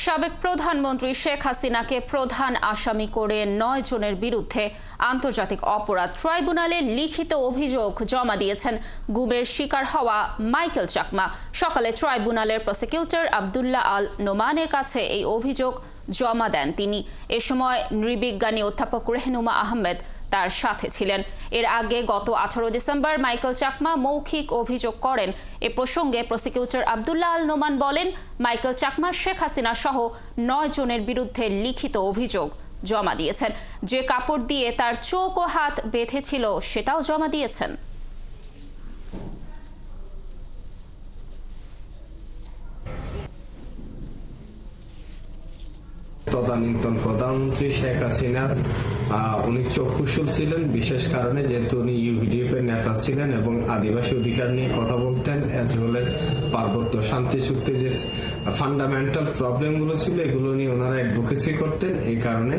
সাবেক প্রধানমন্ত্রী শেখ হাসিনাকে প্রধান আসামি করে ৯ জনের বিরুদ্ধে আন্তর্জাতিক অপরাধ ট্রাইব্যুনালে লিখিত অভিযোগ জমা দিয়েছেন গুমের শিকার হওয়া মাইকেল চাকমা। সকালে ট্রাইব্যুনালের প্রসিকিউটর আব্দুল্লাহ আল নোমানের কাছে এই অভিযোগ জমা দেন তিনি। এ সময় নৃবিজ্ঞানী অধ্যাপক রেহনুমা আহমেদ তার সাথে ছিলেন। এর আগে গত 18 ডিসেম্বর মাইকেল চাকমা মৌখিক অভিযোগ করেন। এ প্রসঙ্গে প্রসিকিউটর আব্দুল্লাহ আল নোমান বলেন, মাইকেল চাকমা শেখ হাসিনা সহ ৯ জনের বিরুদ্ধে লিখিত অভিযোগ জমা দিয়েছেন। যে কাপড় দিয়ে তার চোখ ও হাত বেঁধেছিল সেটাও জমা দিয়েছেন। তদানীন্তন প্রধানমন্ত্রী শেখ হাসিনার উনি চক্ষুশূল ছিলেন বিশেষ কারণে, যেহেতু উনি ইউপিডিএফ এর নেতা ছিলেন এবং আদিবাসী অধিকার নিয়ে কথা বলতেন, এজ ওয়েল এজ পার্বত্য শান্তি চুক্তির যে ফান্ডামেন্টাল প্রবলেমগুলো ছিল এগুলো নিয়ে ওনারা অ্যাডভোকেসি করতেন। এই কারণে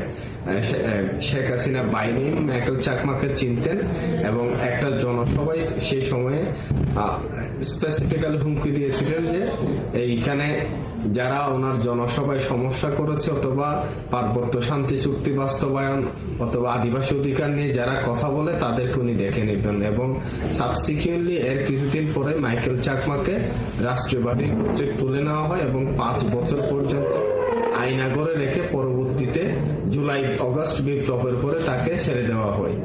শেখ হাসিনা বাইরে মাইকেল চাকমাকে চিনতেন এবং একটা জনসভায় সেই সময়ে স্পেসিফিক্যালি হুমকি দিয়েছিলেন যে এইখানে যারা ওনার জনসভায় সমস্যা করেছে অথবা পার্বত্য শান্তি চুক্তি বাস্তবায়ন অথবা আদিবাসী অধিকার নিয়ে যারা কথা বলে তাদেরকে উনি দেখে নেবেন। এবং সাবসিকুয়েন্টলি এর কিছুদিন পরে মাইকেল চাকমাকে রাষ্ট্রীয় বাহিনী কর্তৃক তুলে নেওয়া হয় এবং 5 বছর পর্যন্ত আয়নাঘরে রেখে পরবর্তীতে জুলাই-অগাস্ট বিপ্লবের পরে তাকে ছেড়ে দেওয়া হয়।